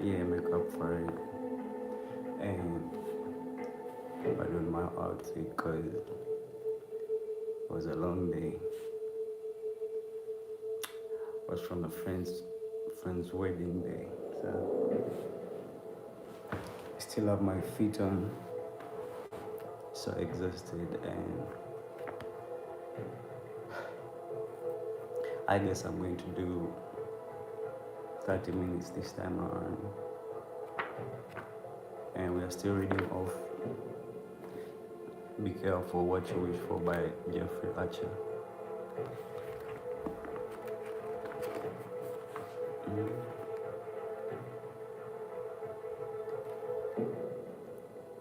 Yeah, make up for it. And pardon my outfit because it was a long day. It was from a friend's wedding day. So I still have my feet on, so exhausted, and I guess I'm going to do 30 minutes this time around. And we are still reading off Be Careful What You Wish For by Jeffrey Archer.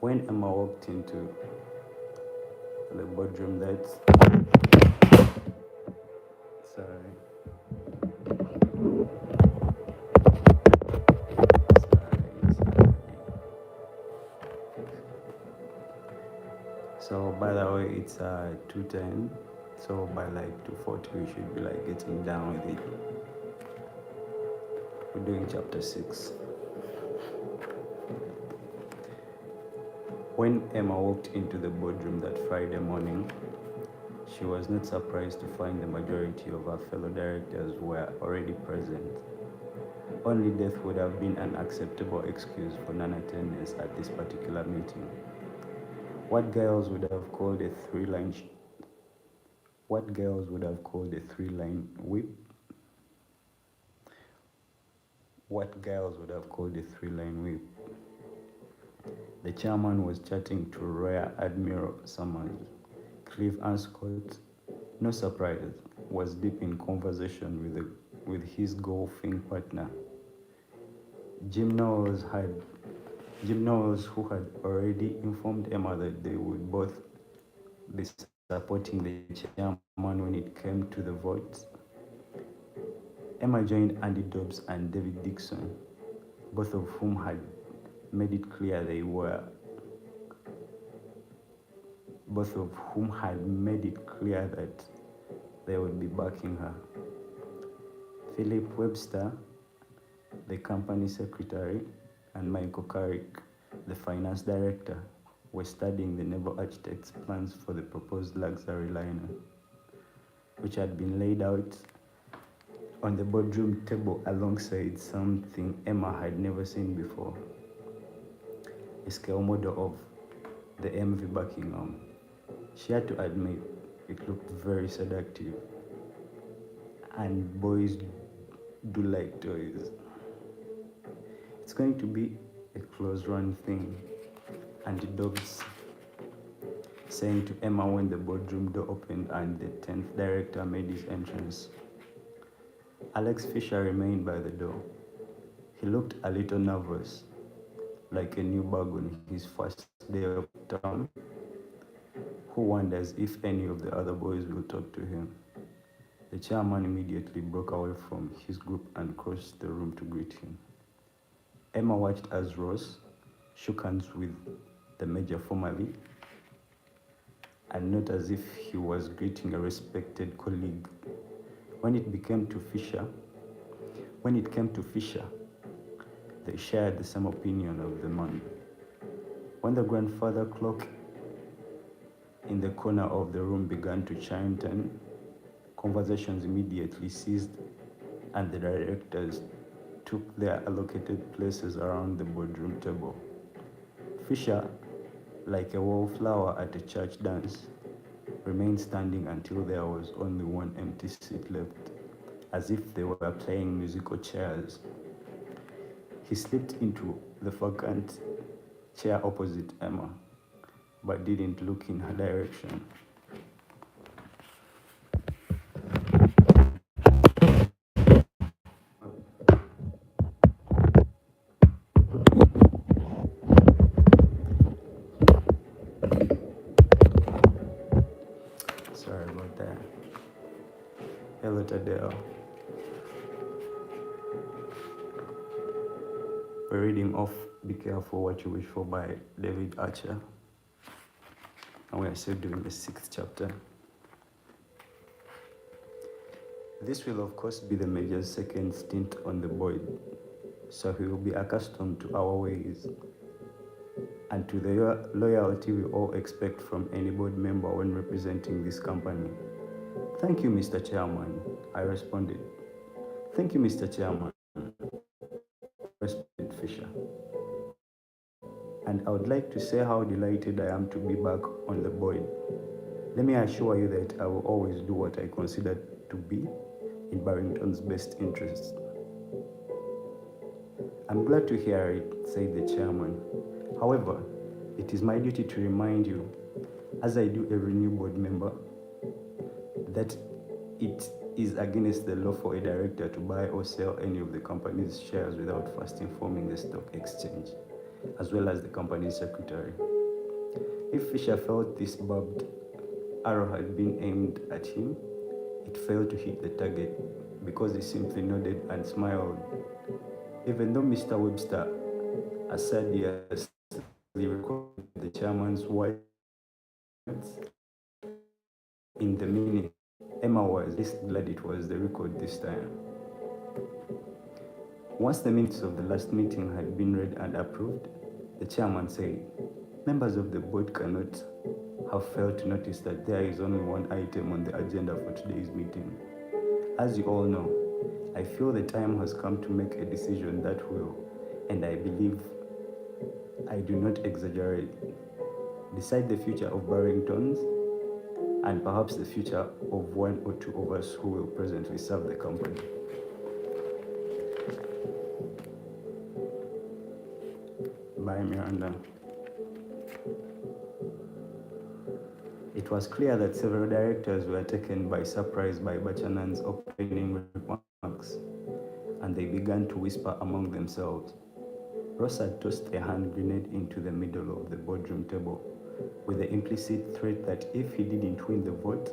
When Emma walked into the bedroom, that's sorry, sorry. So by the way, it's 2:10. So by like 2:40, we should be like getting down with it. We're doing chapter 6. When Emma walked into the boardroom that Friday morning, she was not surprised to find the majority of her fellow directors were already present. Only death would have been an acceptable excuse for non-attendance at this particular meeting. What girls would have called a three-line whip? What girls would have called a three-line whip? The chairman was chatting to Rear Admiral Summers. Cliff Anscott, no surprise, was deep in conversation with his golfing partner. Jim Knowles, who had already informed Emma that they would both be supporting the chairman when it came to the votes. Emma joined Andy Dobbs and David Dixon, both of whom had made it clear that they would be backing her. Philip Webster, the company secretary, and Michael Carrick, the finance director, were studying the naval architect's plans for the proposed luxury liner, which had been laid out on the boardroom table alongside something Emma had never seen before, a scale model of the MV Buckingham. She had to admit it looked very seductive, and boys do like toys. It's going to be a close run thing, Andy Dobbs saying to Emma when the boardroom door opened and the 10th director made his entrance. Alex Fisher remained by the door. He looked a little nervous, like a new bug on his first day of town, who wonders if any of the other boys will talk to him. The chairman immediately broke away from his group and crossed the room to greet him. Emma watched as Ross shook hands with the major formally, and not as if he was greeting a respected colleague. When it came to Fisher, they shared the same opinion of the man. When the grandfather clock in the corner of the room began to chime 10, conversations immediately ceased, and the directors took their allocated places around the boardroom table. Fisher, like a wallflower at a church dance, remained standing until there was only one empty seat left, as if they were playing musical chairs. He slipped into the vacant chair opposite Emma, but didn't look in her direction. Sorry about that. Hello, Tadeo. We're reading off Be Careful What You Wish For by David Archer. And we are still doing the 6th chapter. This will, of course, be the Major's second stint on the board. so he will be accustomed to our ways and to the loyalty we all expect from any board member when representing this company. Thank you, Mr. Chairman, I responded. Thank you, Mr. Chairman, responded Fisher. And I would like to say how delighted I am to be back on the board. Let me assure you that I will always do what I consider to be in Barrington's best interests. I'm glad to hear it, said the chairman. However, it is my duty to remind you, as I do every new board member, that it is against the law for a director to buy or sell any of the company's shares without first informing the stock exchange, as well as the company's secretary. If Fisher felt this barbed arrow had been aimed at him, it failed to hit the target because he simply nodded and smiled. Even though Mr. Webster assiduously recorded the chairman's words in the minute, Emma was least glad it was the record this time. Once the minutes of the last meeting had been read and approved, the chairman said, "Members of the board cannot have failed to notice that there is only one item on the agenda for today's meeting. As you all know, I feel the time has come to make a decision that will, and I believe I do not exaggerate, decide the future of Barrington's and perhaps the future of one or two of us who will presently serve the company." By Miranda. It was clear that several directors were taken by surprise by Bachanan's opening remarks, and they began to whisper among themselves. Ross had tossed a hand grenade into the middle of the boardroom table, with the implicit threat that if he didn't win the vote,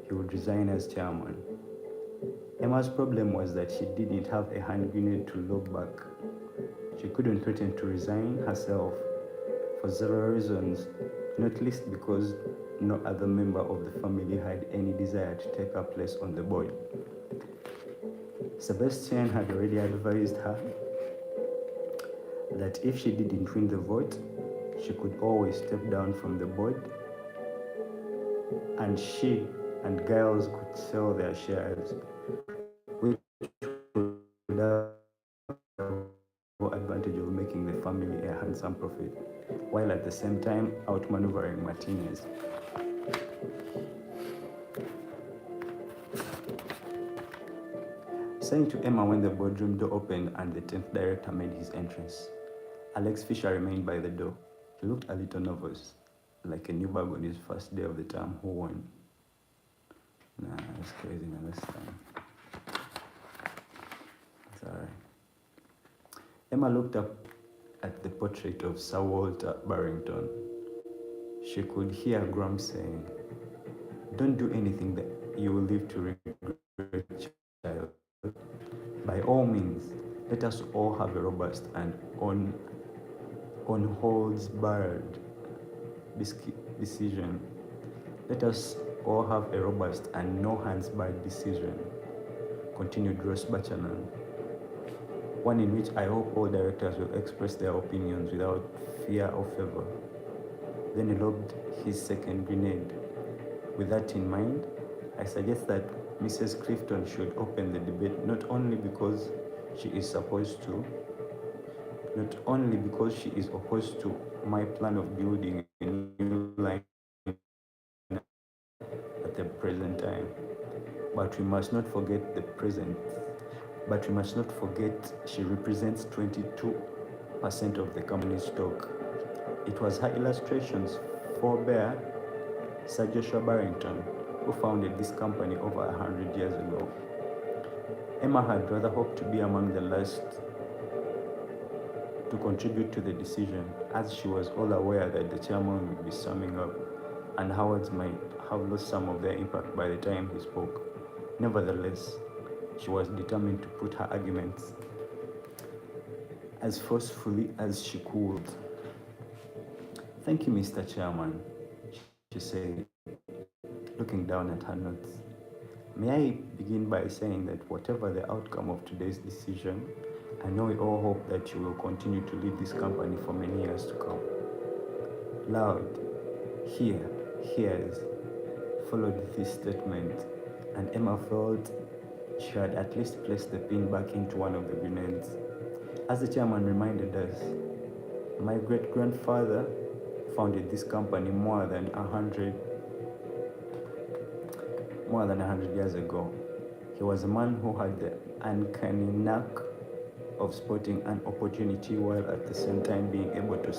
he would resign as chairman. Emma's problem was that she didn't have a hand grenade to lob back. She couldn't threaten to resign herself for several reasons, not least because no other member of the family had any desire to take her place on the board. Sebastian had already advised her that if she didn't win the vote, she could always step down from the board, and she and Giles could sell their shares, which would have the advantage of making the family a handsome profit, while at the same time outmaneuvering Martinez. Saying to Emma when the boardroom door opened and the 10th director made his entrance. Alex Fisher remained by the door. He looked a little nervous, like a newbie on his first day of the term who won. Nah, that's crazy, man, this time. It's alright. Emma looked up at the portrait of Sir Walter Barrington. She could hear Graham saying, "Don't do anything that you will live to regret, child. By all means, let us all have a robust and unholds-barred decision. Let us all have a robust and no-hands-barred decision," continued Ross Bachanan. "One in which I hope all directors will express their opinions without fear or favor." Then he lobbed his second grenade. "With that in mind, I suggest that Mrs. Clifton should open the debate not only because she is opposed to my plan of building a new line at the present time, but we must not forget she represents 22% of the company's stock. It was her illustrations forebear Sir Joshua Barrington, who founded this company over 100 years ago. Emma had rather hoped to be among the last to contribute to the decision, as she was all aware that the chairman would be summing up, and Howards might have lost some of their impact by the time he spoke. Nevertheless, she was determined to put her arguments as forcefully as she could. "Thank you, Mr. Chairman," she said, looking down at her notes. "May I begin by saying that whatever the outcome of today's decision, I know we all hope that you will continue to lead this company for many years to come. Loud, hears, followed this statement, and Emma felt she had at least placed the pin back into one of the grenades. As the chairman reminded us, my great-grandfather founded this company more than 100 years ago. He was a man who had the uncanny knack of spotting an opportunity while at the same time being able to